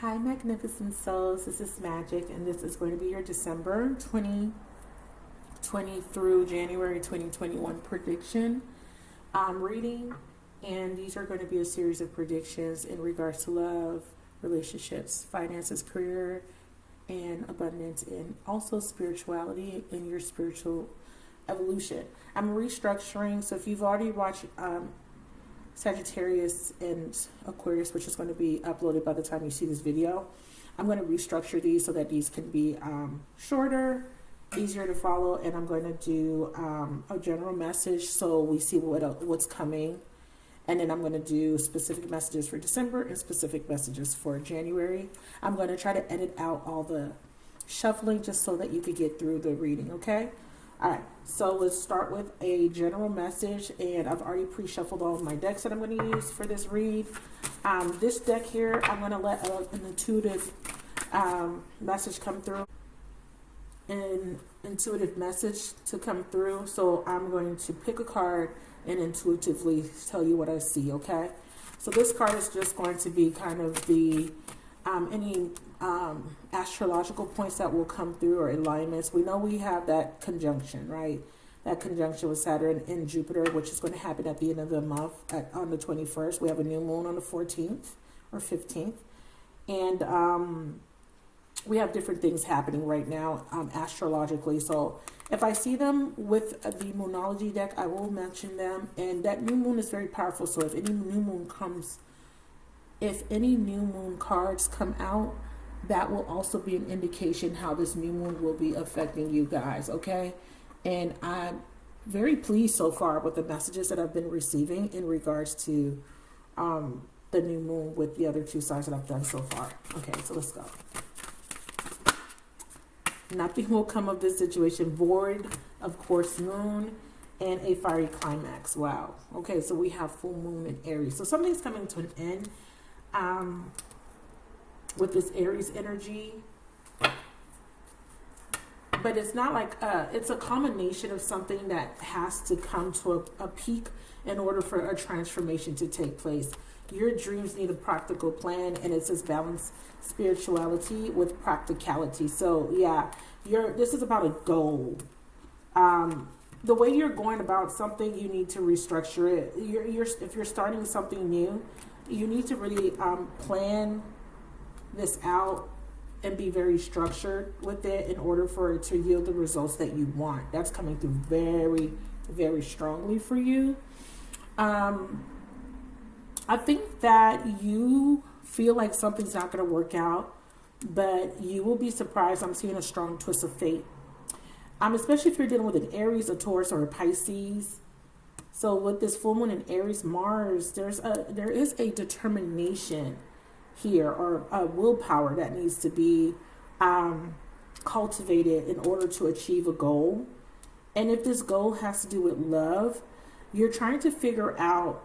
Hi, magnificent souls. This is Magic, and this is going to be your December 2020 through January 2021 prediction reading. And these are going to be a series of predictions in regards to love, relationships, finances, career, and abundance, and also spirituality and your spiritual evolution. I'm restructuring, so if you've already watched Sagittarius and Aquarius, which is going to be uploaded by the time you see this video, I'm going to restructure these so that these can be shorter, easier to follow, and I'm going to do a general message so we see what's coming, and then I'm going to do specific messages for December and specific messages for January. I'm going to try to edit out all the shuffling just so that you can get through the reading, okay? All right, so let's start with a general message, and I've already pre-shuffled all of my decks that I'm going to use for this read. This deck here, I'm going to let an intuitive message come through, an intuitive message to come through. So I'm going to pick a card and intuitively tell you what I see, okay? So this card is just going to be kind of the any astrological points that will come through or alignments. We know we have that conjunction, right? That conjunction with Saturn and Jupiter, which is going to happen at the end of the month on the 21st. We have a new moon on the 14th or 15th. And we have different things happening right now astrologically. So if I see them with the Moonology deck, I will mention them. And that new moon is very powerful. So if any new moon cards come out, that will also be an indication how this new moon will be affecting you guys, okay? And I'm very pleased so far with the messages that I've been receiving in regards to the new moon with the other two signs that I've done so far. Okay, so let's go. Nothing will come of this situation. Void, of course, moon, and a fiery climax. Wow. Okay, so we have full moon in Aries. So something's coming to an end with this Aries energy. But it's not like, it's a combination of something that has to come to a peak in order for a transformation to take place. Your dreams need a practical plan, and it says balance spirituality with practicality. So yeah, this is about a goal. The way you're going about something, you need to restructure it. If you're starting something new, you need to really plan this out and be very structured with it in order for it to yield the results that you want. That's coming through very, very strongly for you. I think that you feel like something's not going to work out, but you will be surprised. I'm seeing a strong twist of fate. Especially if you're dealing with an Aries, a Taurus, or a Pisces. So with this full moon in Aries, Mars, there is a determination here, or a willpower that needs to be cultivated in order to achieve a goal. And if this goal has to do with love, you're trying to figure out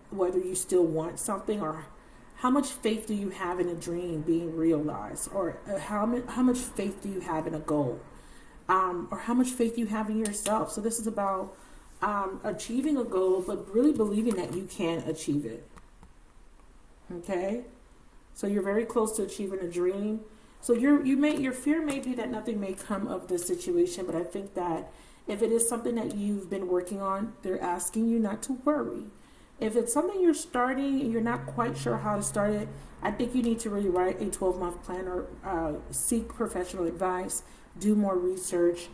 whether you still want something, or how much faith do you have in a dream being realized, or how much faith do you have in a goal, or how much faith you have in yourself. So this is about achieving a goal, but really believing that you can achieve it. Okay, so you're very close to achieving a dream. So your fear may be that nothing may come of this situation, but I think that if it is something that you've been working on, they're asking you not to worry. If it's something you're starting and you're not quite sure how to start it, I think you need to really write a 12-month plan, or seek professional advice, do more research.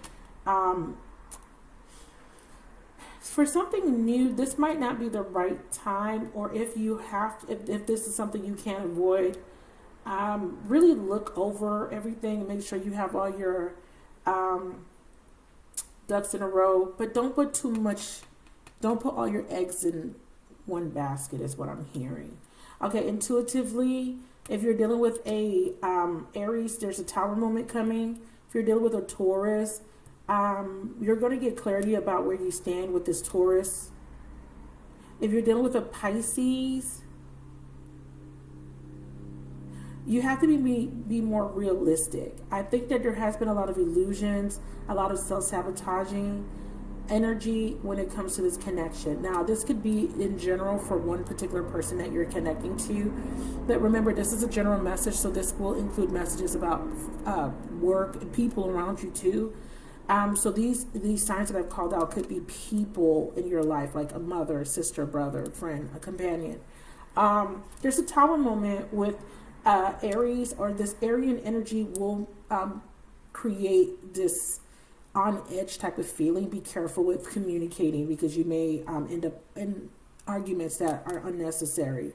For something new, this might not be the right time, or if this is something you can't avoid, really look over everything and make sure you have all your ducks in a row, but don't put all your eggs in one basket is what I'm hearing. Okay, intuitively, if you're dealing with a Aries, there's a Tower moment coming. If you're dealing with a Taurus, you're going to get clarity about where you stand with this Taurus. If you're dealing with a Pisces, you have to be more realistic. I think that there has been a lot of illusions, a lot of self-sabotaging, energy when it comes to this connection. Now, this could be in general for one particular person that you're connecting to, but remember, this is a general message, so this will include messages about work and people around you too. So these signs that I've called out could be people in your life, like a mother, sister, brother, friend, a companion. There's a Tower moment with Aries, or this Arian energy will create this on edge type of feeling. Be careful with communicating, because you may end up in arguments that are unnecessary.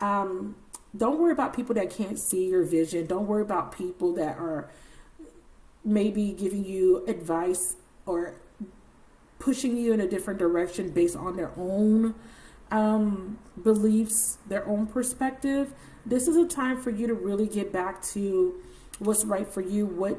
Don't worry about people that can't see your vision. Don't worry about people that are maybe giving you advice or pushing you in a different direction based on their own beliefs, their own perspective. This is a time for you to really get back to what's right for you, what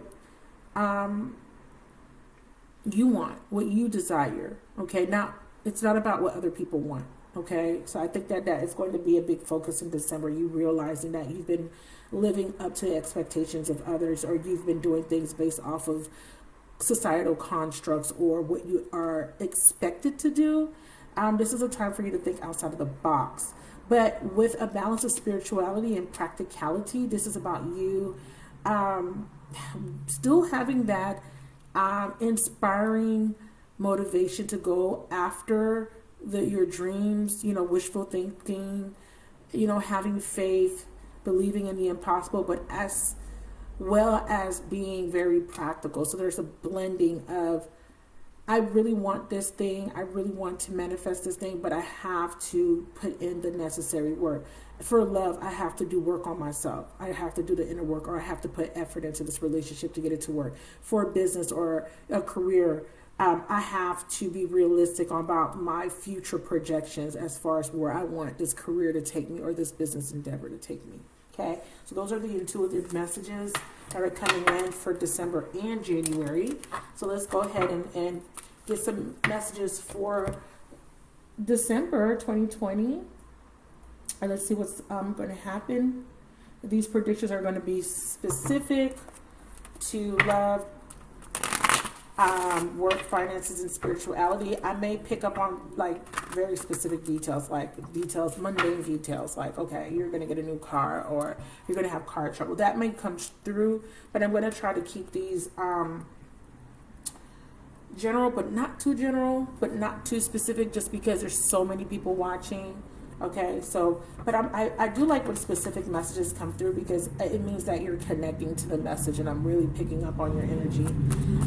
you want, what you desire. Okay, now it's not about what other people want. Okay, so I think that is going to be a big focus in December. You realizing that you've been living up to the expectations of others, or you've been doing things based off of societal constructs or what you are expected to do. This is a time for you to think outside of the box, but with a balance of spirituality and practicality. This is about you still having that inspiring motivation to go after your dreams, wishful thinking, having faith, believing in the impossible, but as well as being very practical. So there's a blending of, I really want this thing, I really want to manifest this thing, but I have to put in the necessary work. For love, I have to do work on myself. I have to do the inner work, or I have to put effort into this relationship to get it to work. For a business or a career, I have to be realistic about my future projections as far as where I want this career to take me or this business endeavor to take me. Okay, so those are the intuitive messages that are coming in for December and January. So let's go ahead and get some messages for December 2020. And let's see what's going to happen. These predictions are going to be specific to love, work, finances, and spirituality. I may pick up on like very specific details, mundane details, like, okay, you're going to get a new car, or you're going to have car trouble. That may come through, but I'm going to try to keep these general, but not too general, but not too specific, just because there's so many people watching. Okay, so, but I do like when specific messages come through, because it means that you're connecting to the message, and I'm really picking up on your energy.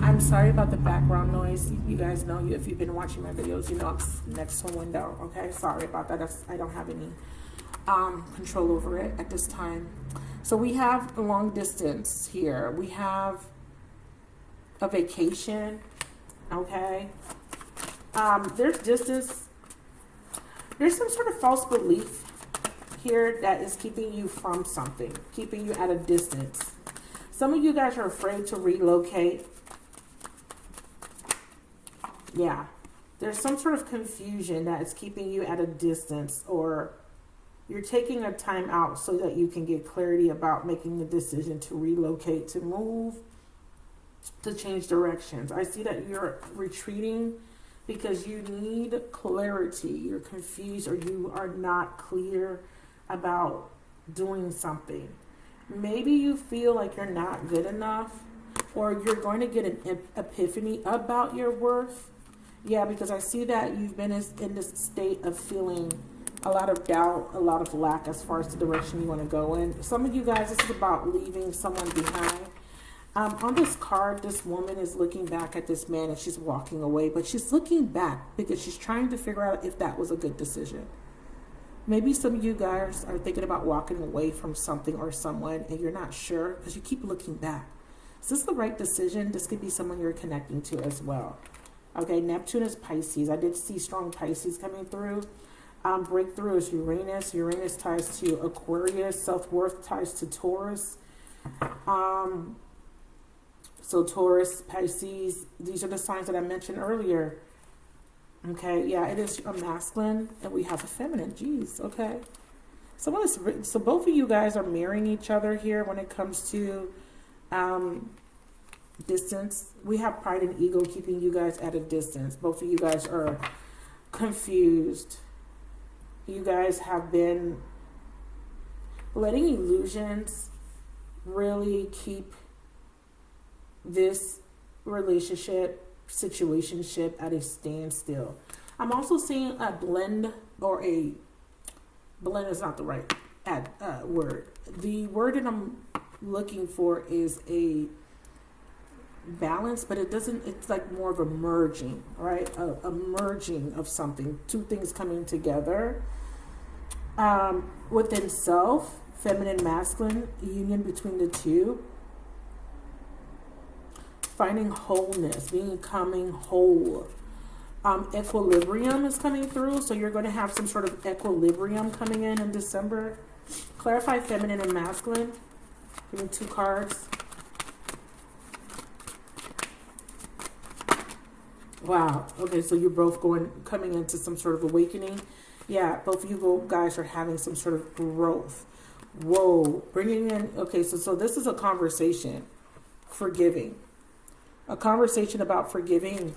I'm sorry about the background noise. You guys know, if you've been watching my videos, I'm next to a window. Okay, sorry about that. I don't have any control over it at this time. So we have a long distance here. We have a vacation. Okay, there's distance. There's some sort of false belief here that is keeping you from something, keeping you at a distance. Some of you guys are afraid to relocate. Yeah, there's some sort of confusion that is keeping you at a distance, or you're taking a time out so that you can get clarity about making the decision to relocate, to move, to change directions. I see that you're retreating because you need clarity. You're confused, or you are not clear about doing something. Maybe you feel like you're not good enough, or you're going to get an epiphany about your worth. Yeah, because I see that you've been in this state of feeling a lot of doubt, a lot of lack as far as the direction you want to go in. Some of you guys, this is about leaving someone behind. On this card, this woman is looking back at this man, and she's walking away, but she's looking back because she's trying to figure out if that was a good decision. Maybe some of you guys are thinking about walking away from something or someone, and you're not sure because you keep looking back. Is this the right decision? This could be someone you're connecting to as well. Okay, Neptune is Pisces. I did see strong Pisces coming through. Breakthrough is Uranus. Uranus ties to Aquarius. Self-worth ties to Taurus. So Taurus, Pisces, these are the signs that I mentioned earlier. Okay, yeah, it is a masculine, and we have a feminine. Jeez, okay. So both of you guys are mirroring each other here when it comes to distance. We have pride and ego keeping you guys at a distance. Both of you guys are confused. You guys have been letting illusions really keep this relationship, situationship at a standstill. I'm also seeing a blend, or a blend is not the right word. The word that I'm looking for is a balance, but it doesn't, it's like more of a merging, right? A merging of something, two things coming together. Within self, feminine, masculine, union between the two. Finding wholeness, becoming whole. Equilibrium is coming through, so you're going to have some sort of equilibrium coming in December. Clarify feminine and masculine. Give me 2 cards. Wow. Okay, so you're both coming into some sort of awakening. Yeah, both of you guys are having some sort of growth. Whoa. Bringing in, okay, so this is a conversation. Forgiving. A conversation about forgiving.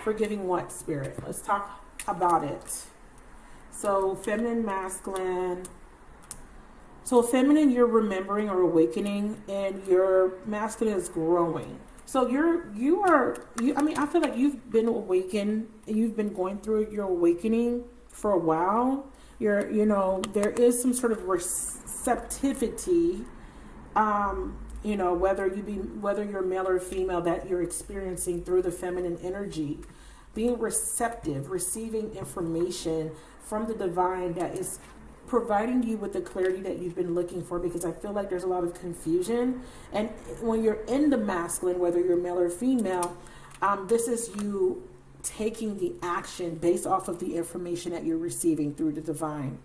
Forgiving what, Spirit? Let's talk about it. So feminine, masculine. So feminine, you're remembering or awakening, and your masculine is growing. So I mean, I feel like you've been awakened, you've been going through your awakening for a while. There is some sort of receptivity, whether you're male or female, that you're experiencing through the feminine energy. Being receptive, receiving information from the divine that is providing you with the clarity that you've been looking for, because I feel like there's a lot of confusion. And when you're in the masculine, whether you're male or female, this is you taking the action based off of the information that you're receiving through the divine,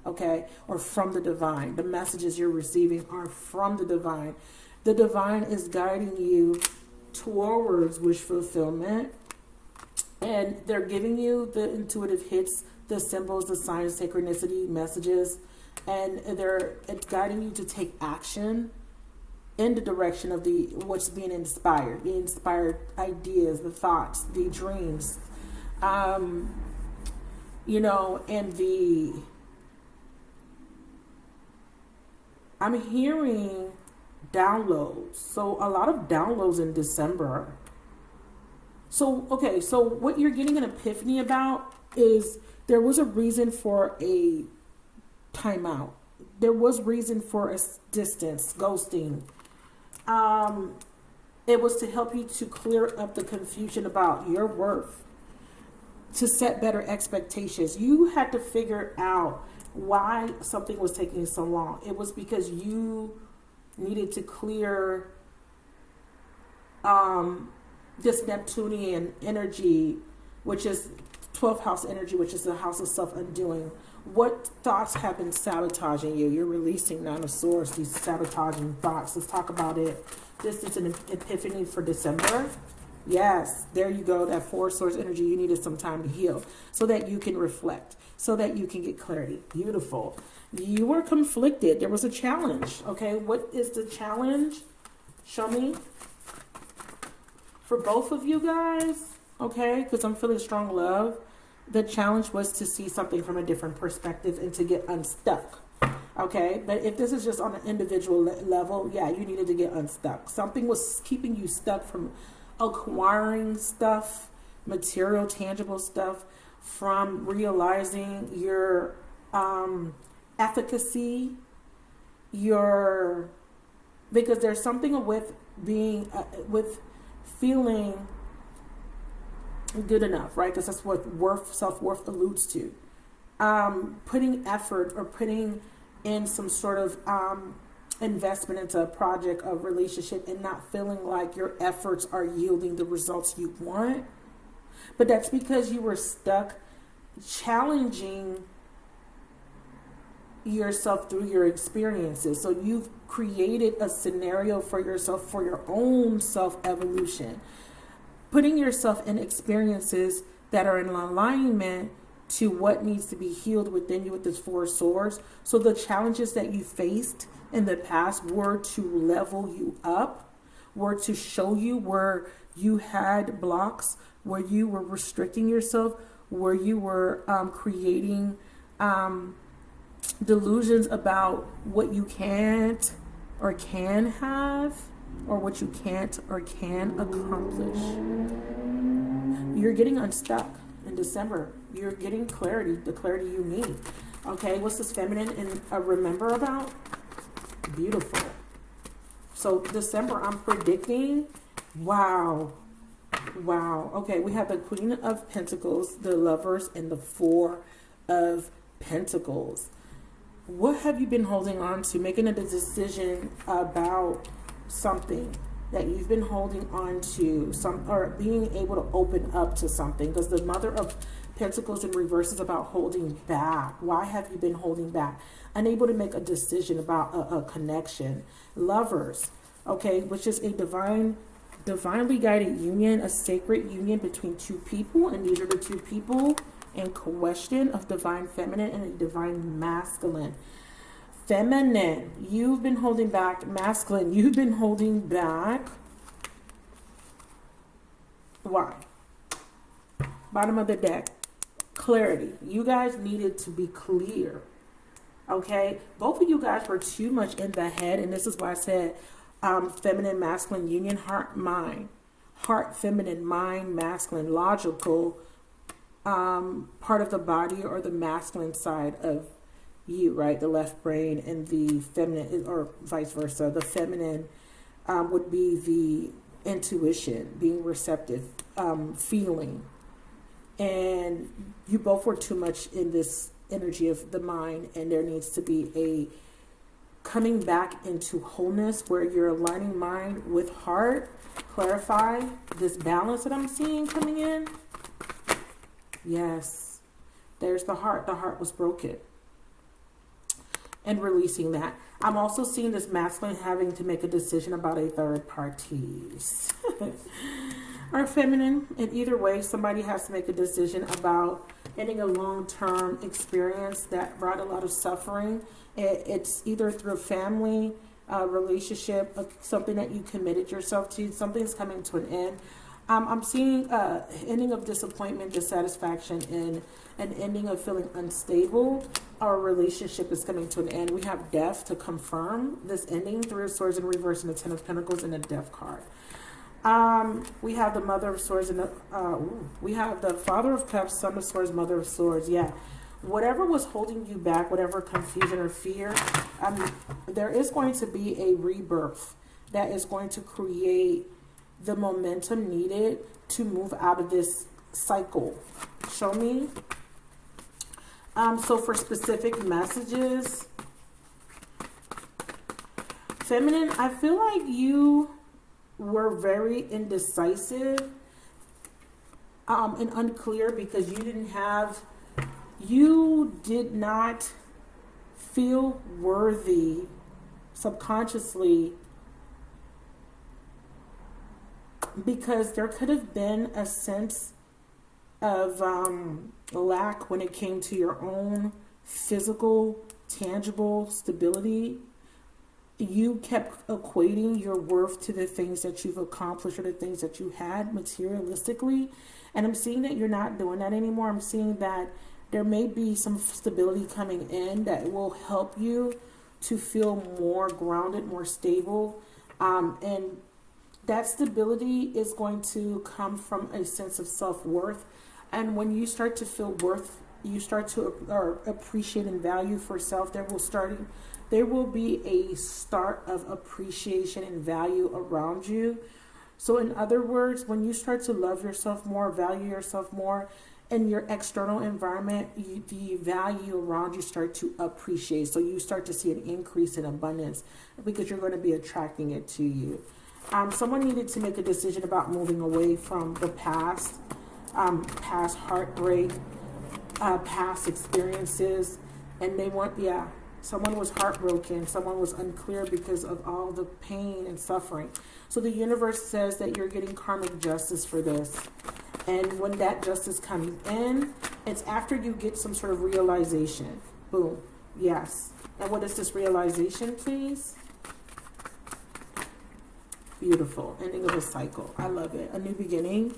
okay? Or from the divine. The messages you're receiving are from the divine. The divine is guiding you towards wish fulfillment, and they're giving you the intuitive hits, the symbols, the signs, synchronicity, messages, and it's guiding you to take action in the direction of what's being inspired, the inspired ideas, the thoughts, the dreams, and I'm hearing downloads. So a lot of downloads in December. So, okay, so what you're getting an epiphany about is there was a reason for a timeout. There was reason for a distance, ghosting. It was to help you to clear up the confusion about your worth, to set better expectations. You had to figure out why something was taking so long. It was because you needed to clear this Neptunian energy, which is 12th house energy, which is the house of self-undoing. What thoughts have been sabotaging you? You're releasing Nine of Swords, these sabotaging thoughts. Let's talk about it. This is an epiphany for December. Yes, there you go. That 4 Swords energy. You needed some time to heal so that you can reflect, so that you can get clarity. Beautiful. You were conflicted. There was a challenge. Okay, what is the challenge? Show me. For both of you guys, okay, because I'm feeling strong love. The challenge was to see something from a different perspective and to get unstuck. Okay, but if this is just on an individual level, yeah, you needed to get unstuck. Something was keeping you stuck from acquiring stuff, material, tangible stuff, from realizing your efficacy, because there's something with being, with feeling good enough, right? Because that's what self-worth alludes to. Putting effort or putting in some sort of investment into a project, a relationship, and not feeling like your efforts are yielding the results you want. But that's because you were stuck challenging yourself through your experiences. So you've created a scenario for yourself, for your own self-evolution, putting yourself in experiences that are in alignment to what needs to be healed within you with this 4 Swords. So the challenges that you faced in the past were to level you up, were to show you where you had blocks, where you were restricting yourself, where you were creating delusions about what you can't or can have, or what you can't or can accomplish. You're getting unstuck in December. You're getting clarity, the clarity you need. Okay, what's this feminine and remember about? Beautiful. So December, I'm predicting, wow. Okay, we have the Queen of Pentacles, the Lovers, and the Four of Pentacles. What have you been holding on to? Making a decision about something that you've been holding on to, or being able to open up to something, because the Mother of Pentacles in reverse is about holding back. Why have you been holding back? Unable to make a decision about a connection. Lovers, okay, which is a divinely guided union, a sacred union between two people, and these are the two people in question of divine feminine and a divine masculine. Feminine, you've been holding back. Masculine, you've been holding back. Why? Bottom of the deck, clarity. You guys needed to be clear. Okay, both of you guys were too much in the head, and this is why I said feminine, masculine union, heart, mind. Heart, feminine, mind, masculine, logical part of the body, or the masculine side of you, right? The left brain, and the feminine, or vice versa. The feminine would be the intuition, being receptive, feeling. And you both were too much in this energy of the mind, and there needs to be a coming back into wholeness where you're aligning mind with heart. Clarify this balance that I'm seeing coming in. Yes, there's the heart. The heart was broken. And releasing that. I'm also seeing this masculine having to make a decision about a third party. Or feminine. In either way, somebody has to make a decision about ending a long-term experience that brought a lot of suffering. It's either through family, relationship, something that you committed yourself to. Something's coming to an end. I'm seeing ending of disappointment, dissatisfaction, and an ending of feeling unstable. Our relationship is coming to an end. We have death to confirm this ending. Three of Swords in reverse, and the Ten of Pentacles, and a Death card. We have the Mother of Swords, and we have the Father of Cups, Son of Swords, Mother of Swords. Yeah. Whatever was holding you back, whatever confusion or fear, there is going to be a rebirth that is going to create the momentum needed to move out of this cycle. Show me. So for specific messages, feminine, I feel like you were very indecisive and unclear because you did not feel worthy subconsciously, because there could have been a sense of lack when it came to your own physical, tangible stability. You kept equating your worth to the things that you've accomplished or the things that you had materialistically. And I'm seeing that you're not doing that anymore. I'm seeing that there may be some stability coming in that will help you to feel more grounded, more stable. And that stability is going to come from a sense of self-worth. And when you start to feel worth, you start to appreciate and value for self, there will be a start of appreciation and value around you. So in other words, when you start to love yourself more, value yourself more, in your external environment, the value around you start to appreciate. So you start to see an increase in abundance because you're going to be attracting it to you. Someone needed to make a decision about moving away from the past, past heartbreak, past experiences, and they want, someone was heartbroken, someone was unclear because of all the pain and suffering. So the universe says that you're getting karmic justice for this. And when that justice comes in, it's after you get some sort of realization. Boom. Yes. And what is this realization, please? Beautiful. Ending of a cycle. I love it. A new beginning.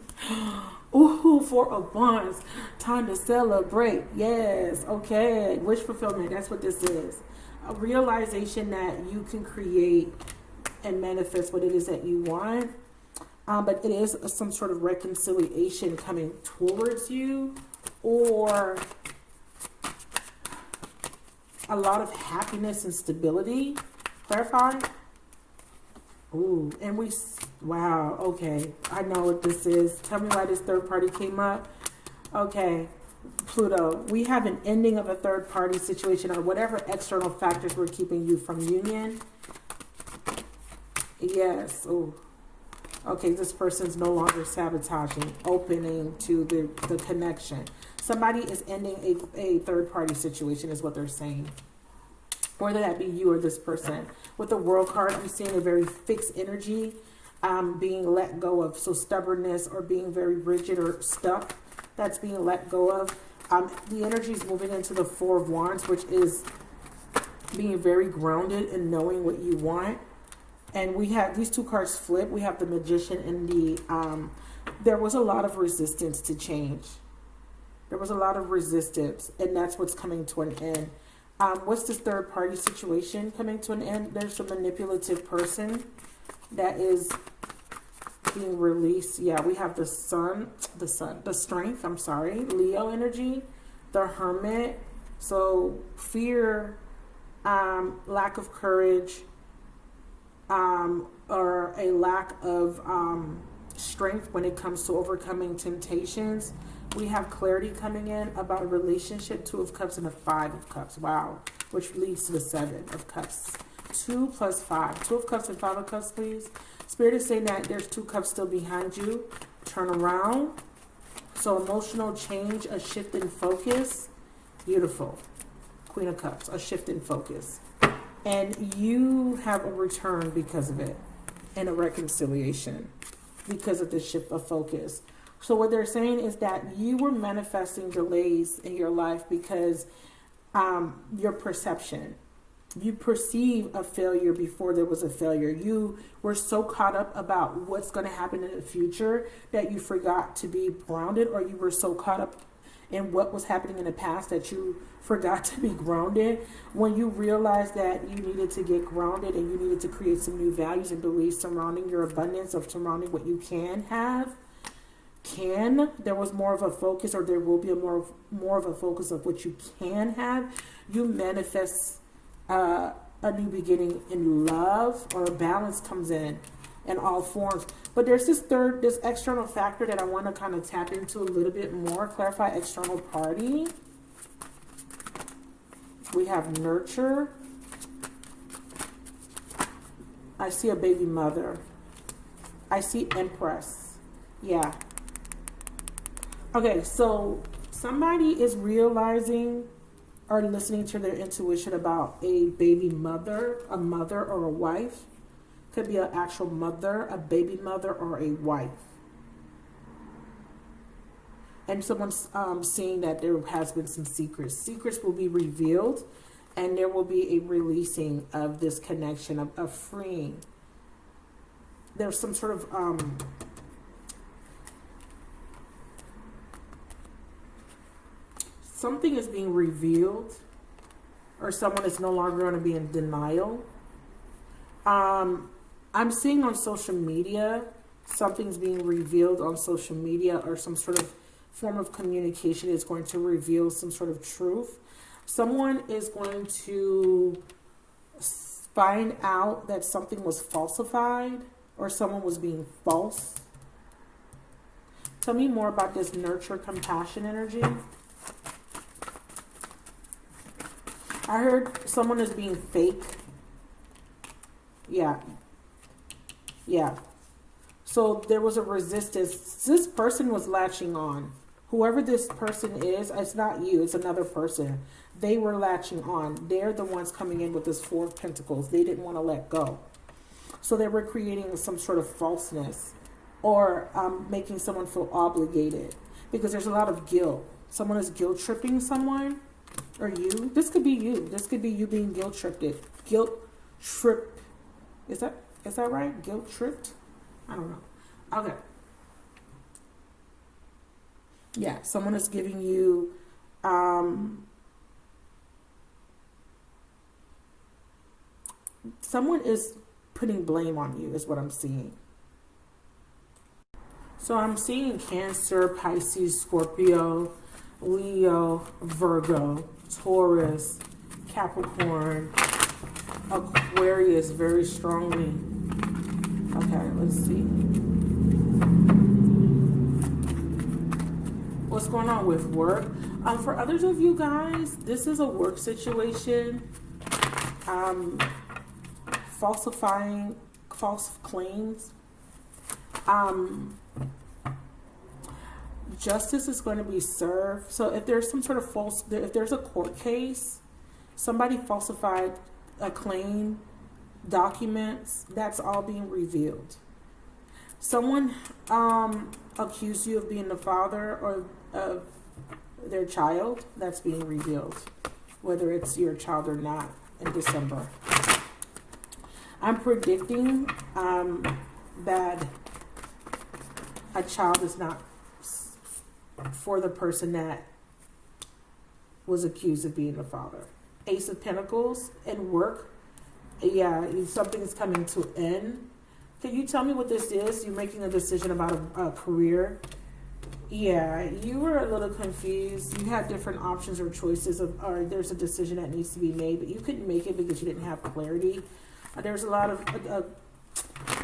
Ooh, Four of Wands. Time to celebrate. Yes. Okay. Wish fulfillment. That's what this is. A realization that you can create and manifest what it is that you want. But it is some sort of reconciliation coming towards you, or a lot of happiness and stability. Clarify. Ooh, and wow, okay. I know what this is. Tell me why this third party came up. Okay, Pluto. We have an ending of a third party situation, or whatever external factors were keeping you from union. Yes. Ooh. Okay, this person's no longer sabotaging, opening to the connection. Somebody is ending a third party situation is what they're saying. Whether that be you or this person. With the World card, I'm seeing a very fixed energy being let go of. So stubbornness or being very rigid or stuck, that's being let go of. The energy is moving into the Four of Wands, which is being very grounded and knowing what you want. And we have these two cards flip. We have the Magician and the, there was a lot of resistance to change. There was a lot of resistance, and that's what's coming to an end. What's this third party situation coming to an end? There's a manipulative person that is being released. Yeah, we have the strength, I'm sorry, Leo energy, the Hermit. So fear, lack of courage, or a lack of strength when it comes to overcoming temptations. We have clarity coming in about a relationship, Two of Cups and a Five of Cups. Wow. Which leads to the Seven of Cups. 2 plus 5. 2 of Cups and 5 of Cups, please. Spirit is saying that there's 2 cups still behind you. Turn around. So emotional change, a shift in focus. Beautiful. Queen of Cups, a shift in focus. And you have a return because of it. And a reconciliation because of the shift of focus. So what they're saying is that you were manifesting delays in your life because your perception. You perceive a failure before there was a failure. You were so caught up about what's going to happen in the future that you forgot to be grounded, or you were so caught up in what was happening in the past that you forgot to be grounded. When you realized that you needed to get grounded and you needed to create some new values and beliefs surrounding your abundance, of surrounding what you can have, there was more of a focus, or there will be a more of a focus of what you can have. You manifest a new beginning in love, or a balance comes in all forms. But there's this external factor that I want to kind of tap into a little bit more. Clarify external party. We have nurture. I see a baby mother. I see Empress. Yeah. Okay, so somebody is realizing or listening to their intuition about a baby mother, a mother or a wife. Could be an actual mother, a baby mother, or a wife. And someone's seeing that there has been some secrets. Secrets will be revealed, and there will be a releasing of this connection, of freeing. There's some sort of something is being revealed, or someone is no longer going to be in denial. I'm seeing on social media, something's being revealed on social media, or some sort of form of communication is going to reveal some sort of truth. Someone is going to find out that something was falsified, or someone was being false. Tell me more about this nurture, compassion energy. I heard someone is being fake. Yeah. So there was a resistance. This person was latching on. Whoever this person is, it's not you, it's another person. They were latching on. They're the ones coming in with this Four of Pentacles. They didn't want to let go. So they were creating some sort of falseness, or making someone feel obligated, because there's a lot of guilt. Someone is guilt tripping someone, or you. This could be you. This could be you being guilt tripped. Guilt trip. Is that Is that right? Guilt tripped? I don't know. Okay. Yeah, someone is giving you someone is putting blame on you is what I'm seeing. So I'm seeing Cancer, Pisces, Scorpio, Leo, Virgo, Taurus, Capricorn, Aquarius very strongly. Okay, let's see. What's going on with work? For others of you guys, this is a work situation. Falsifying false claims. Justice is going to be served. So if there's some sort of if there's a court case, somebody falsified a claim, documents, that's all being revealed. Someone accused you of being the father or of their child, that's being revealed, whether it's your child or not, in December. I'm predicting that a child is not for the person that was accused of being the father. Ace of Pentacles and work. Yeah, something's coming to end. Can you tell me what this is? You're making a decision about a career. Yeah, you were a little confused. You had different options or choices or there's a decision that needs to be made, but you couldn't make it because you didn't have clarity. There's a lot of,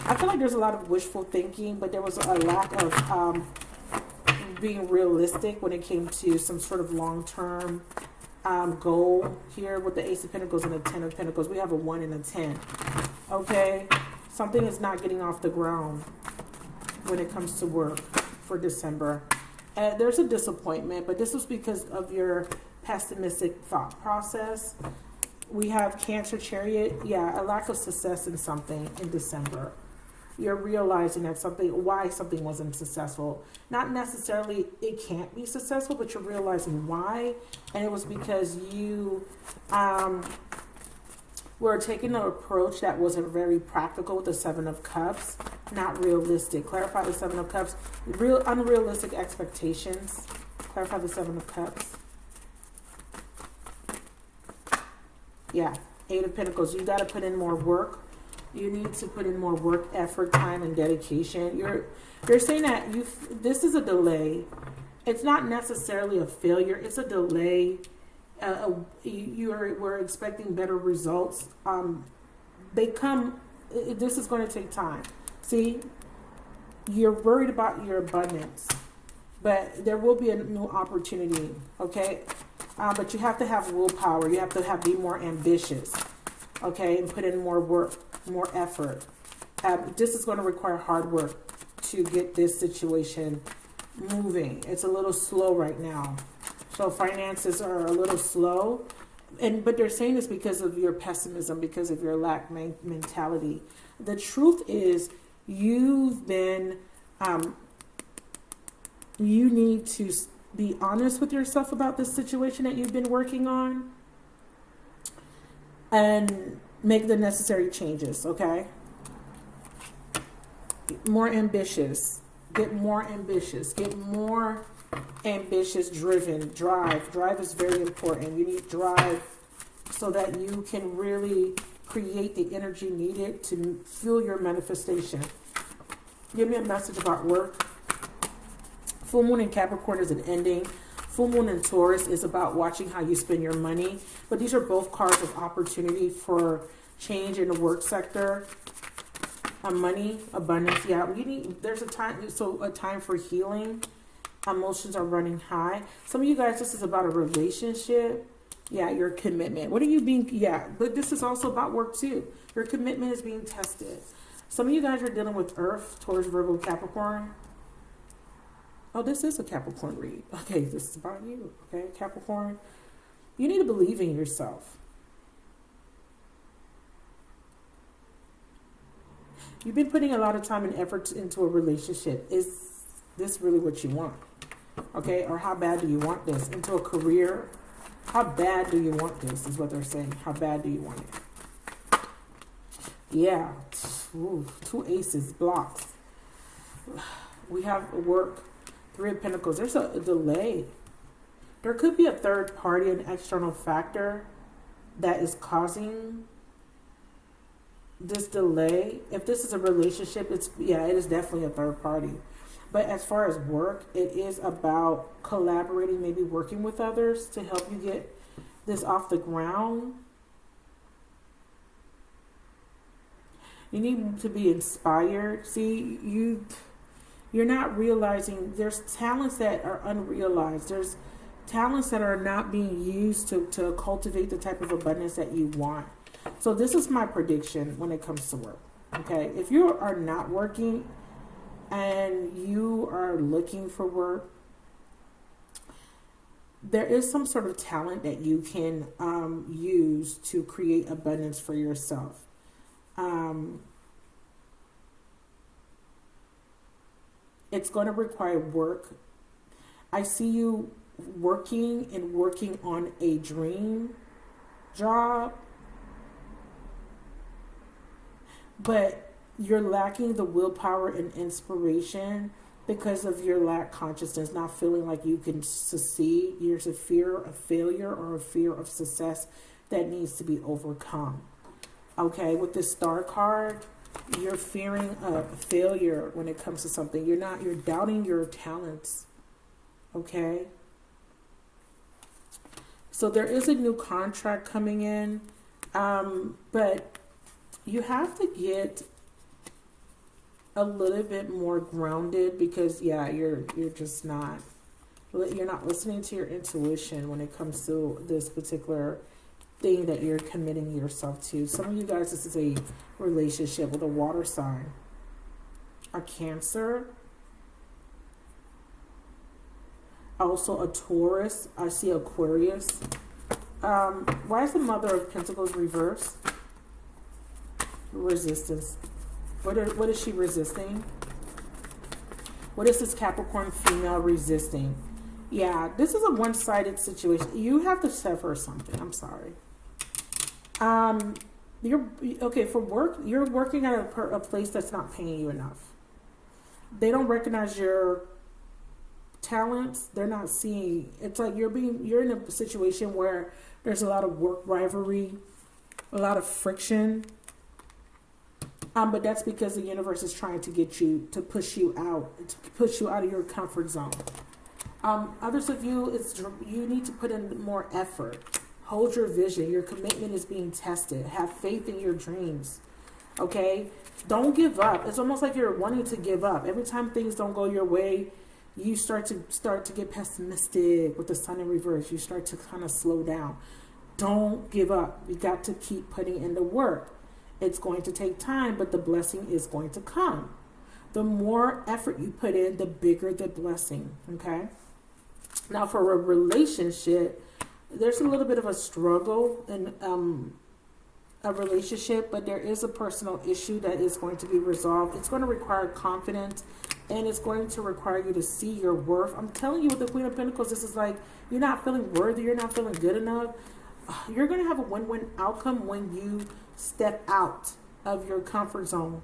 I feel like there's a lot of wishful thinking, but there was a lack of being realistic when it came to some sort of long-term goal here with the Ace of Pentacles and the Ten of Pentacles. We have a 1 and a 10. Okay? Something is not getting off the ground when it comes to work for December. And there's a disappointment, but this was because of your pessimistic thought process. We have Cancer, Chariot. Yeah, a lack of success in something in December. You're realizing that why something wasn't successful. Not necessarily it can't be successful, but you're realizing why. And it was because you were taking an approach that wasn't very practical with the Seven of Cups. Not realistic. Clarify the Seven of Cups. Unrealistic expectations. Clarify the Seven of Cups. Yeah, Eight of Pentacles. You got to put in more work. You need to put in more work, effort, time, and dedication. You're saying that this is a delay. It's not necessarily a failure. It's a delay. We're expecting better results. This is going to take time. See, you're worried about your abundance, but there will be a new opportunity. Okay. But you have to have willpower. You have to be more ambitious, okay, and put in more work, more effort. This is going to require hard work to get this situation moving. It's a little slow right now. So finances are a little slow, but they're saying this because of your pessimism, because of your lack mentality. The truth is, you've been, you need to be honest with yourself about this situation that you've been working on and make the necessary changes, okay? More ambitious. Get more ambitious. Get more ambitious, driven. Drive. Drive is very important. You need drive so that you can really create the energy needed to fuel your manifestation. Give me a message about work. Full moon in Capricorn is an ending. Full moon in Taurus is about watching how you spend your money. But these are both cards of opportunity for change in the work sector. Money, abundance. Yeah, there's a time for healing. Emotions are running high. Some of you guys, this is about a relationship. Yeah, your commitment. But this is also about work too. Your commitment is being tested. Some of you guys are dealing with Earth, Taurus, Virgo, Capricorn. Oh, this is a Capricorn read. Okay, this is about you. Okay, Capricorn. You need to believe in yourself. You've been putting a lot of time and effort into a relationship. Is this really what you want? Okay, or how bad do you want this? Into a career? How bad do you want this is what they're saying. How bad do you want it? Yeah. Ooh, 2 aces, blocks. We have work, 3 of Pentacles. There's a delay. There could be a third party, an external factor that is causing this delay. If this is a relationship, it is definitely a third party. But as far as work, it is about collaborating, maybe working with others to help you get this off the ground. You need to be inspired. See, you're not realizing there's talents that are unrealized. There's talents that are not being used to cultivate the type of abundance that you want. So this is my prediction when it comes to work. Okay, if you are not working and you are looking for work, there is some sort of talent that you can use to create abundance for yourself. It's going to require work. I see you working on a dream job, but you're lacking the willpower and inspiration because of your lack consciousness, not feeling like you can succeed. There's a fear of failure or a fear of success that needs to be overcome. Okay, with this Star card, you're fearing a failure when it comes to something. You're doubting your talents. Okay? So there is a new contract coming in, but you have to get a little bit more grounded because you're just not listening to your intuition when it comes to this particular thing that you're committing yourself to. Some of you guys, this is a relationship with a water sign, a Cancer, also a Taurus. I see Aquarius. Why is the Mother of Pentacles reversed? Resistance. What is she resisting? What is this Capricorn female resisting? Yeah, this is a one-sided situation. You have to sever something. I'm sorry. You're okay for work. You're working at a place that's not paying you enough. They don't recognize your talents. They're not seeing. It's like you're in a situation where there's a lot of work rivalry, a lot of friction. But that's because the universe is trying to get you to push you out of your comfort zone. Others of you, you need to put in more effort. Hold your vision. Your commitment is being tested. Have faith in your dreams. Okay? Don't give up. It's almost like you're wanting to give up. Every time things don't go your way, you start to get pessimistic with the Sun in reverse. You start to kind of slow down. Don't give up. You got to keep putting in the work. It's going to take time, but the blessing is going to come. The more effort you put in, the bigger the blessing. Okay? Now, for a relationship, there's a little bit of a struggle in a relationship, but there is a personal issue that is going to be resolved. It's going to require confidence, and it's going to require you to see your worth. I'm telling you, with the Queen of Pentacles, this is like you're not feeling worthy. You're not feeling good enough. You're going to have a win-win outcome when you step out of your comfort zone.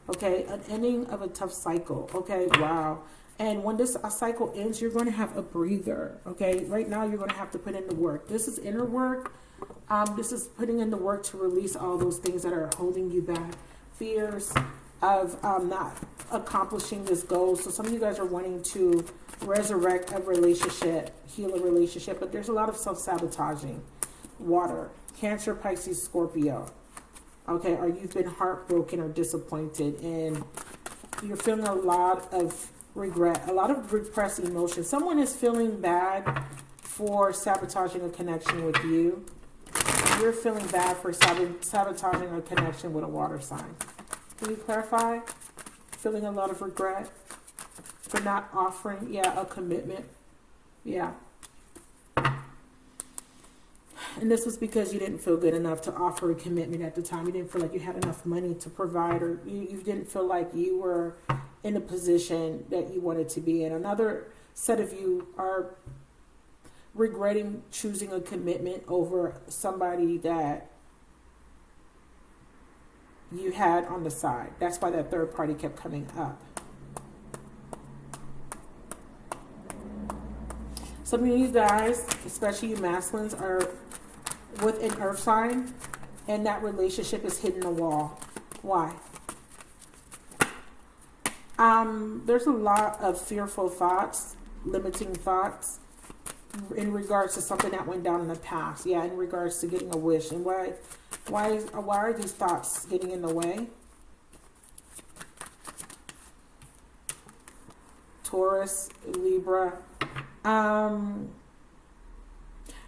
Okay? An ending of a tough cycle. Okay? Wow. And when this cycle ends, you're going to have a breather. Okay? Right now, you're going to have to put in the work. This is inner work. This is putting in the work to release all those things that are holding you back. Fears of not accomplishing this goal. So some of you guys are wanting to resurrect a relationship, heal a relationship, but there's a lot of self-sabotaging. Water, Cancer, Pisces, Scorpio. Okay, or you've been heartbroken or disappointed and you're feeling a lot of regret, a lot of repressed emotions. Someone is feeling bad for sabotaging a connection with you. You're feeling bad for sabotaging a connection with a water sign. Can you clarify? Feeling a lot of regret for not offering, a commitment. Yeah. And this was because you didn't feel good enough to offer a commitment at the time. You didn't feel like you had enough money to provide, or you didn't feel like you were in a position that you wanted to be in. Another set of you are regretting choosing a commitment over somebody that you had on the side. That's why that third party kept coming up. Some of you guys, especially you masculines, are with an earth sign, and that relationship is hitting a wall. Why? There's a lot of fearful thoughts, limiting thoughts in regards to something that went down in the past. Yeah, in regards to getting a wish. And why are these thoughts getting in the way? Taurus, Libra.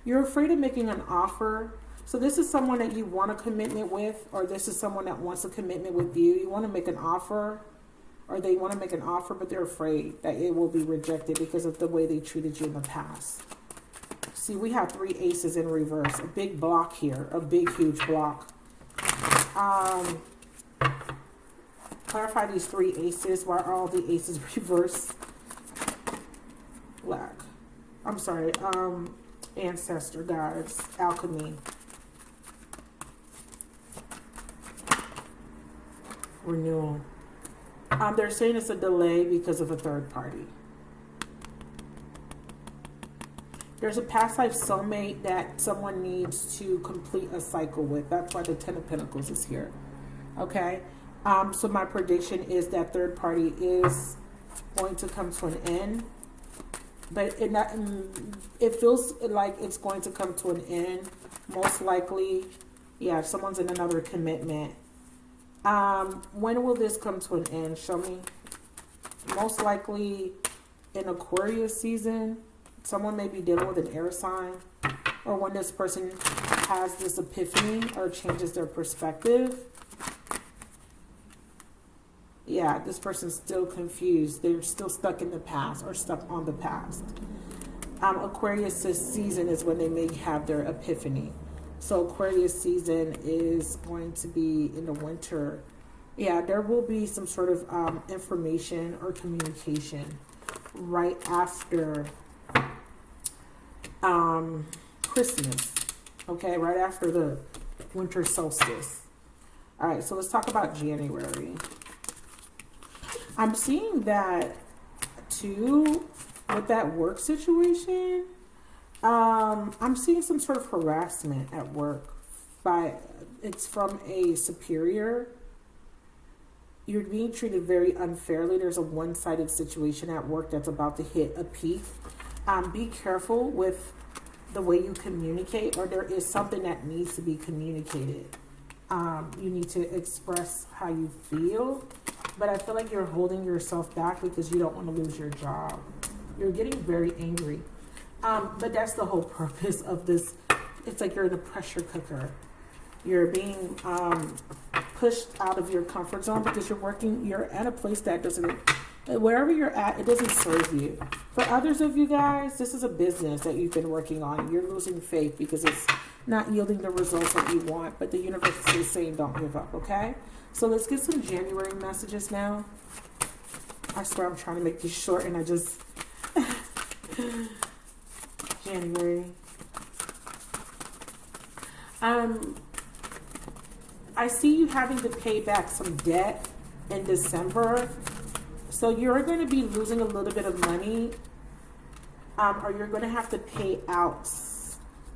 You're afraid of making an offer. So this is someone that you want a commitment with, or this is someone that wants a commitment with you. You want to make an offer, or they want to make an offer, but they're afraid that it will be rejected because of the way they treated you in the past. See, we have 3 aces in reverse. A big block here. A big, huge block. Clarify these 3 aces. Why are all the aces reverse? Black. I'm sorry. Ancestor, guides, alchemy. Renewal. They're saying it's a delay because of a third party. There's a past life soulmate that someone needs to complete a cycle with. That's why the 10 of Pentacles is here. Okay? So my prediction is that third party is going to come to an end. But it feels like it's going to come to an end. Most likely, yeah, if someone's in another commitment. When will this come to an end? Show me. Most likely in Aquarius season. Someone may be dealing with an air sign, or when this person has this epiphany or changes their perspective. Yeah, this person's still confused. They're still stuck in the past or stuck on the past. Aquarius season is when they may have their epiphany. So Aquarius season is going to be in the winter. Yeah, there will be some sort of information or communication right after Christmas. Okay, right after the winter solstice. All right, so let's talk about January. I'm seeing that too with that work situation. I'm seeing some sort of harassment at work. It's from a superior. You're being treated very unfairly. There's a one-sided situation at work that's about to hit a peak. Be careful with the way you communicate, or there is something that needs to be communicated. You need to express how you feel, but I feel like you're holding yourself back because you don't want to lose your job. You're getting very angry. But that's the whole purpose of this. It's like you're in a pressure cooker. You're being pushed out of your comfort zone because you're at a place that doesn't, wherever you're at, it doesn't serve you. For others of you guys, this is a business that you've been working on. You're losing faith because it's not yielding the results that you want, but the universe is saying don't give up, okay? So let's get some January messages now. I swear I'm trying to make these short and I just... January. I see you having to pay back some debt in December. So you're going to be losing a little bit of money, or you're going to have to pay out,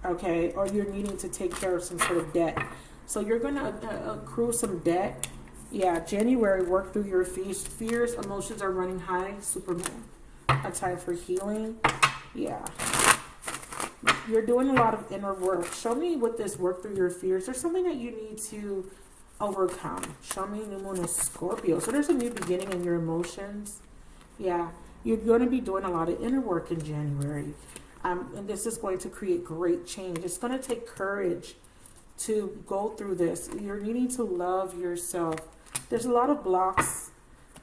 okay? Or you're needing to take care of some sort of debt. So you're going to accrue some debt. Yeah, January, work through your fears. Emotions are running high. Superman. A time for healing. Yeah. You're doing a lot of inner work. Show me what this work through your fears. There's something that you need to overcome. Show me new moon is Scorpio. So there's a new beginning in your emotions. Yeah. You're going to be doing a lot of inner work in January. And this is going to create great change. It's going to take courage to go through this. You're needing to love yourself. There's a lot of blocks.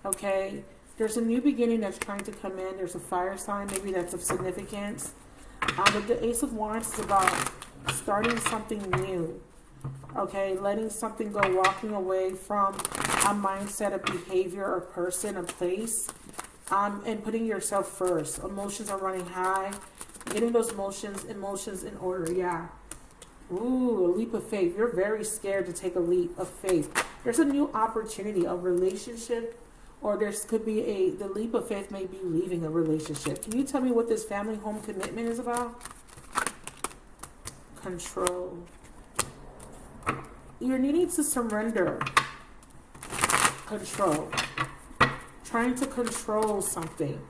Okay. There's a new beginning that's trying to come in. There's a fire sign. Maybe that's of significance. But the Ace of Wands is about starting something new. Okay, letting something go, walking away from a mindset, a behavior, a person, a place, and putting yourself first. Emotions are running high. Getting those emotions in order, yeah. Ooh, a leap of faith. You're very scared to take a leap of faith. There's a new opportunity, a relationship, or there could be the leap of faith may be leaving a relationship. Can you tell me what this family home commitment is about? Control. You're needing to surrender. Control. Trying to control something.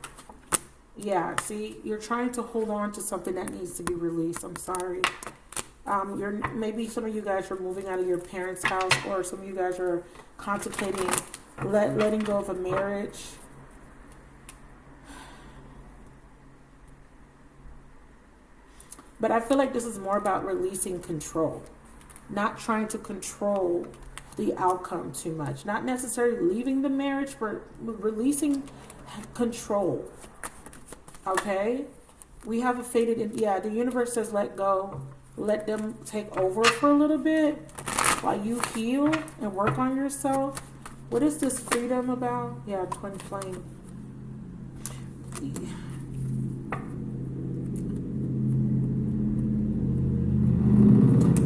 Yeah, see, you're trying to hold on to something that needs to be released. I'm sorry. Maybe some of you guys are moving out of your parents' house, or some of you guys are contemplating letting go of a marriage. But I feel like this is more about releasing control, not trying to control the outcome too much. Not necessarily leaving the marriage, but releasing control. Okay? We have a faded, the universe says let go. Let them take over for a little bit while you heal and work on yourself. What is this freedom about? Yeah, twin flame.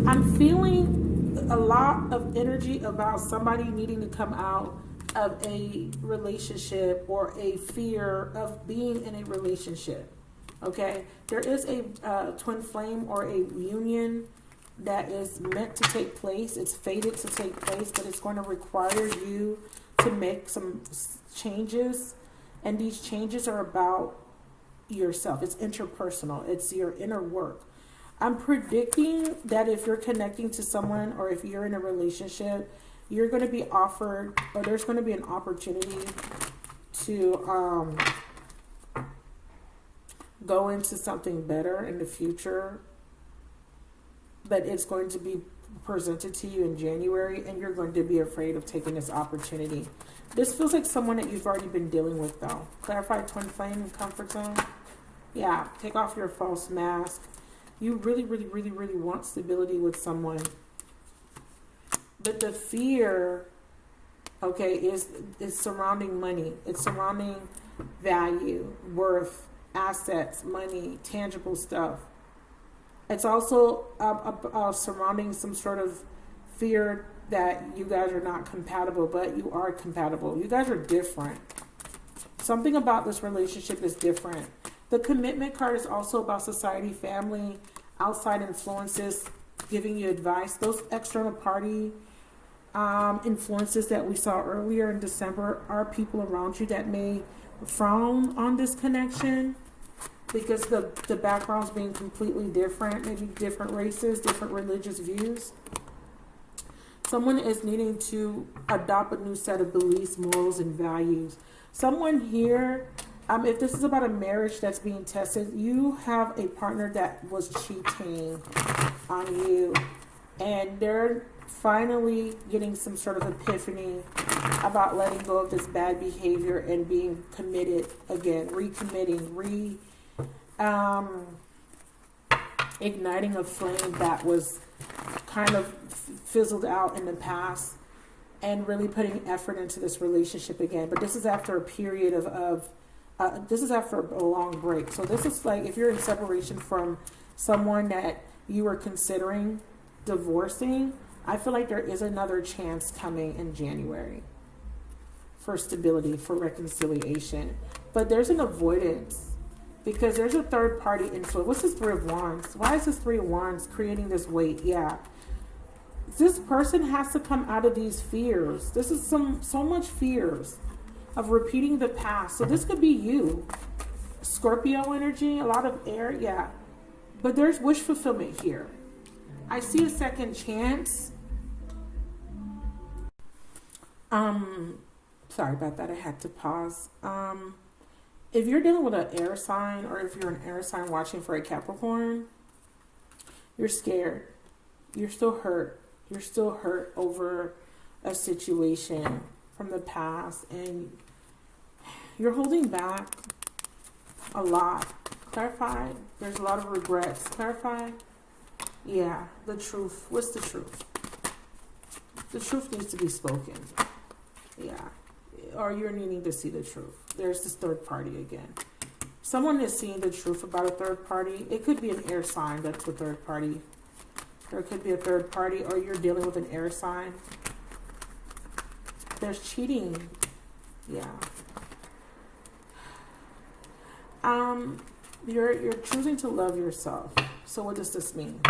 I'm feeling a lot of energy about somebody needing to come out of a relationship or a fear of being in a relationship. Okay, there is a twin flame or a union that is meant to take place. It's fated to take place, but it's going to require you to make some changes. And these changes are about yourself. It's interpersonal. It's your inner work. I'm predicting that if you're connecting to someone or if you're in a relationship, you're going to be offered, or there's going to be an opportunity to go into something better in the future, but it's going to be presented to you in January, and you're going to be afraid of taking this opportunity. This feels like someone that you've already been dealing with, though. Clarify twin flame, comfort zone. Yeah, take off your false mask. You really, really, really, really want stability with someone. But the fear, okay, is surrounding money. It's surrounding value, worth, assets, money, tangible stuff. It's also surrounding some sort of fear that you guys are not compatible, but you are compatible. You guys are different. Something about this relationship is different. The commitment card is also about society, family, outside influences, giving you advice. Those external party influences that we saw earlier in December are people around you that may frown on this connection because the backgrounds being completely different, maybe different races, different religious views. Someone is needing to adopt a new set of beliefs, morals, and values. Someone here, if this is about a marriage that's being tested, you have a partner that was cheating on you, and they're finally getting some sort of epiphany about letting go of this bad behavior and being committed again, recommitting, igniting a flame that was kind of fizzled out in the past, and really putting effort into this relationship again. But this is after a period this is after a long break. So this is like if you're in separation from someone that you were considering divorcing, I feel like there is another chance coming in January for stability, for reconciliation. But there's an avoidance because there's a third party influence. What's this Three of Wands? Why is this Three of Wands creating this weight? Yeah. This person has to come out of these fears. This is so much fears of repeating the past. So this could be you. Scorpio energy, a lot of air, yeah. But there's wish fulfillment here. I see a second chance. Sorry about that. I had to pause. If you're dealing with an air sign, or if you're an air sign watching for a Capricorn, you're scared. You're still hurt. You're still hurt over a situation from the past, and you're holding back a lot. Clarify. There's a lot of regrets. Clarify. Yeah, the truth. What's the truth? The truth needs to be spoken. Yeah. Or you're needing to see the truth. There's this third party again. Someone is seeing the truth about a third party. It could be an air sign that's the third party. There could be a third party, or you're dealing with an air sign. There's cheating. Yeah. You're choosing to love yourself. So what does this mean?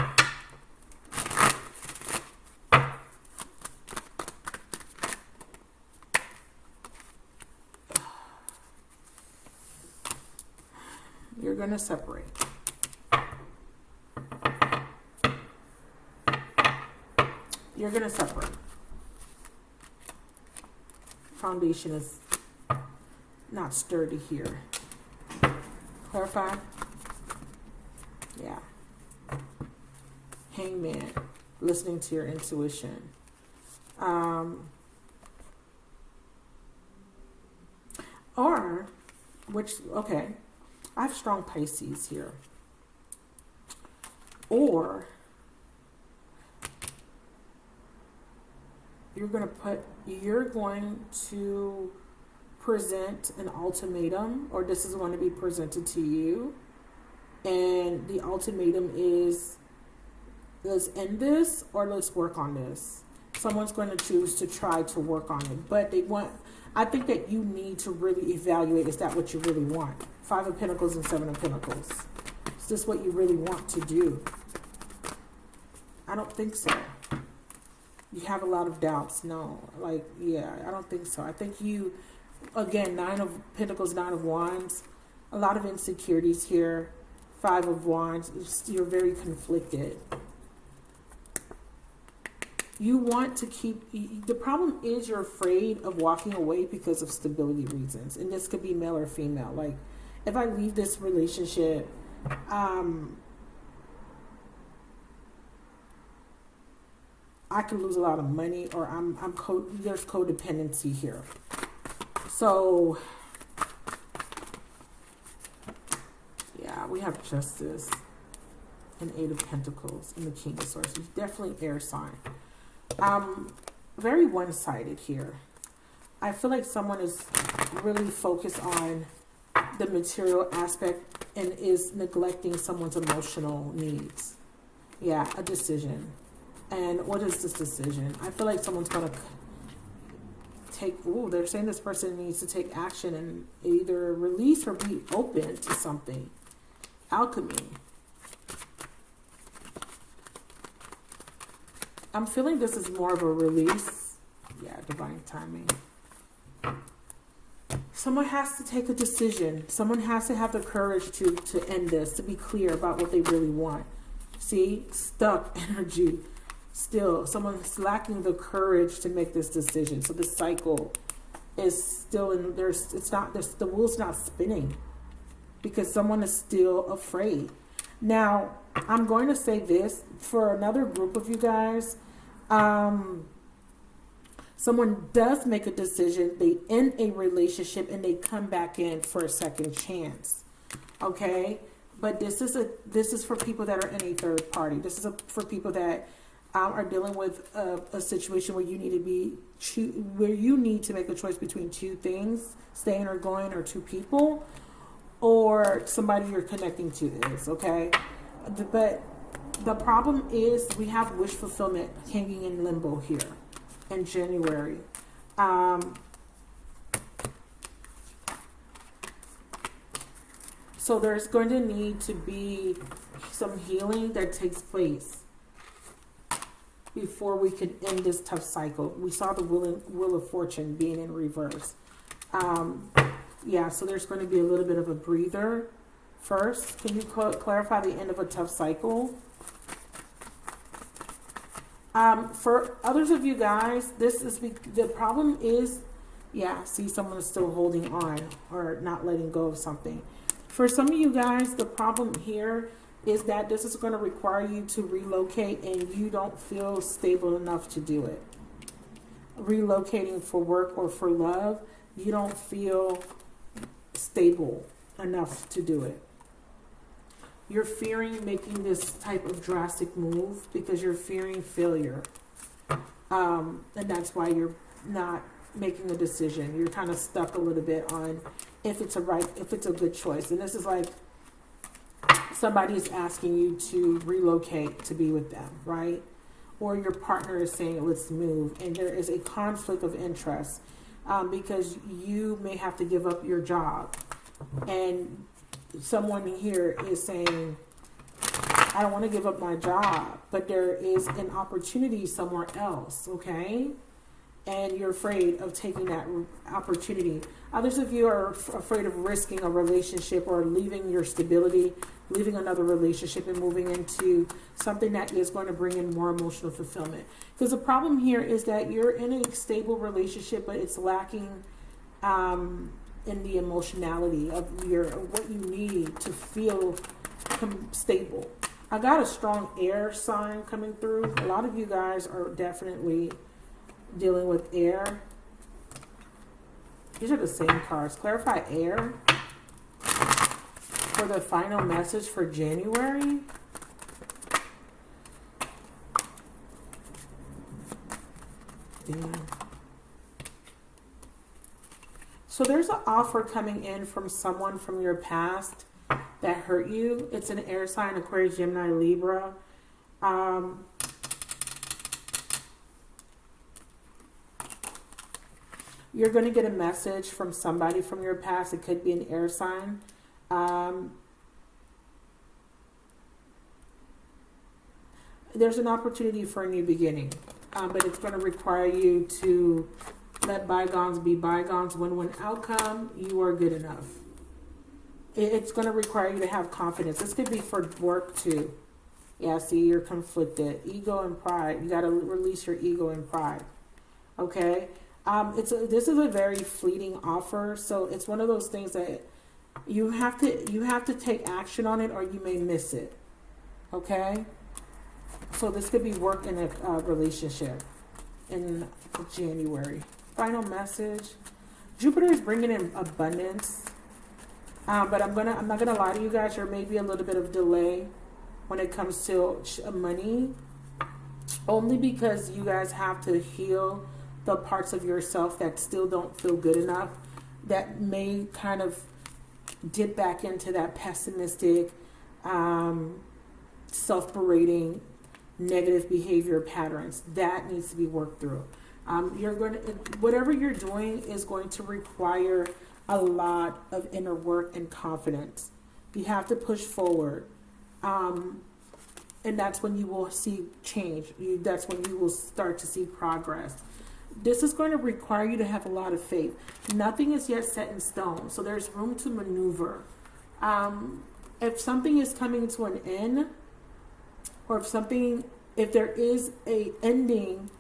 You're going to separate. You're going to separate. Foundation is not sturdy here. Clarify? Yeah. Hangman. Listening to your intuition. Or, which, okay, I have strong Pisces here. Or, you're going to present an ultimatum, or this is going to be presented to you. And the ultimatum is, let's end this or let's work on this. Someone's going to choose to try to work on it. But I think that you need to really evaluate, is that what you really want? 5 of Pentacles and 7 of Pentacles. Is this what you really want to do? I don't think so. You have a lot of doubts. No. Yeah, I don't think so. I think you, again, 9 of Pentacles, 9 of Wands. A lot of insecurities here. 5 of Wands. You're very conflicted. You want to keep, the problem is you're afraid of walking away because of stability reasons. And this could be male or female. Like, if I leave this relationship, I could lose a lot of money, or there's codependency here. So, yeah, we have Justice and 8 of Pentacles and the King of Swords. It's definitely air sign. Very one-sided here. I feel like someone is really focused on the material aspect and is neglecting someone's emotional needs. Yeah, a decision. And what is this decision? I feel like someone's going to they're saying this person needs to take action and either release or be open to something. Alchemy. I'm feeling this is more of a release. Yeah, divine timing. Someone has to take a decision. Someone has to have the courage to end this, to be clear about what they really want. See? Stuck energy. Still, someone's lacking the courage to make this decision. So the cycle is still in the wheel's not spinning because someone is still afraid. Now, I'm going to say this for another group of you guys. Someone does make a decision, they end a relationship, and they come back in for a second chance. Okay? But this is for people that are in a third party. This is for people that are dealing with a situation where you need to make a choice between 2 things, staying or going, or 2 people, or somebody you're connecting to is, okay? But the problem is we have wish fulfillment hanging in limbo here in January. So there's going to need to be some healing that takes place before we can end this tough cycle. We saw the Wheel of Fortune being in reverse. Yeah, so there's going to be a little bit of a breather first. Can you clarify the end of a tough cycle? For others of you guys, the problem is, yeah, see, someone is still holding on or not letting go of something. For some of you guys, the problem here is that this is going to require you to relocate and you don't feel stable enough to do it. Relocating for work or for love, you don't feel stable enough to do it. You're fearing making this type of drastic move because you're fearing failure. And that's why you're not making a decision. You're kind of stuck a little bit on if it's a good choice. And this is like somebody's asking you to relocate to be with them, right? or your partner is saying, let's move, and there is a conflict of interest because you may have to give up your job. And someone here is saying, I don't want to give up my job, but there is an opportunity somewhere else, okay? And you're afraid of taking that opportunity. Others of you are afraid of risking a relationship or leaving your stability, leaving another relationship and moving into something that is going to bring in more emotional fulfillment. Because the problem here is that you're in a stable relationship, but it's lacking in the emotionality of what you need to feel stable. I got a strong air sign coming through. A lot of you guys are definitely dealing with air. These are the same cards. Clarify air for the final message for January. Damn. So there's an offer coming in from someone from your past that hurt you. It's an air sign, Aquarius, Gemini, Libra. You're going to get a message from somebody from your past. It could be an air sign. There's an opportunity for a new beginning, but it's going to require you to let bygones be bygones. Win-win outcome. You are good enough. It's going to require you to have confidence. This could be for work too. Yeah, see, you're conflicted. Ego and pride. You got to release your ego and pride. Okay? This is a very fleeting offer, so it's one of those things that you have to take action on it, or you may miss it. Okay? So this could be work in a relationship in January. Final message. Jupiter is bringing in abundance. But I'm not gonna lie to you guys. There may be a little bit of delay when it comes to money, only because you guys have to heal the parts of yourself that still don't feel good enough, that may kind of dip back into that pessimistic, self-berating, negative behavior patterns. That needs to be worked through. Whatever you're doing is going to require a lot of inner work and confidence. You have to push forward. And that's when you will see change. That's when you will start to see progress. This is going to require you to have a lot of faith. Nothing is yet set in stone, so there's room to maneuver. If something is coming to an end, or if there is a ending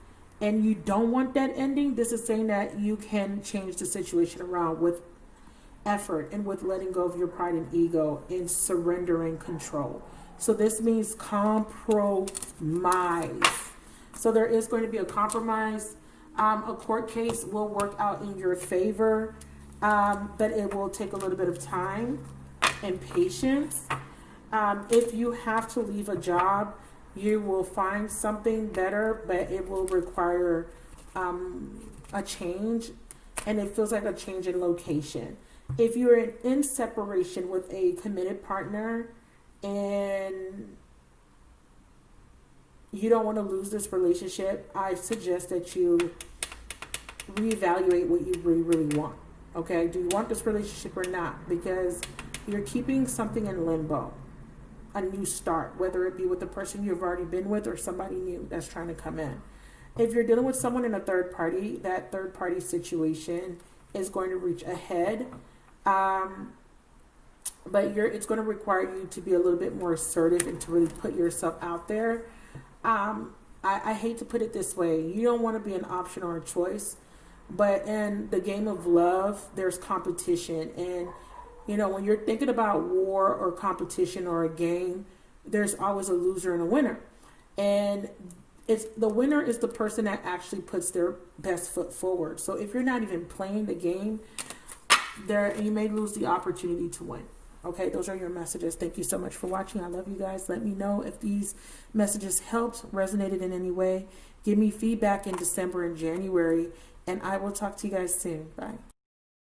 and you don't want that ending, this is saying that you can change the situation around with effort and with letting go of your pride and ego and surrendering control. So this means compromise. So there is going to be a compromise. A court case will work out in your favor, but it will take a little bit of time and patience. If you have to leave a job, you will find something better, but it will require a change, and it feels like a change in location. If you're in separation with a committed partner and you don't want to lose this relationship, I suggest that you reevaluate what you really, really want. Okay? Do you want this relationship or not? Because you're keeping something in limbo. A new start, whether it be with the person you've already been with or somebody new that's trying to come in. If you're dealing with someone in a third party, that third party situation is going to reach a head. But it's going to require you to be a little bit more assertive and to really put yourself out there. I hate to put it this way. You don't want to be an option or a choice, but in the game of love, there's competition. And, when you're thinking about war or competition or a game, there's always a loser and a winner. And the winner is the person that actually puts their best foot forward. So if you're not even playing the game, you may lose the opportunity to win. Okay, those are your messages. Thank you so much for watching. I love you guys. Let me know if these messages helped, resonated in any way. Give me feedback in December and January, and I will talk to you guys soon. Bye.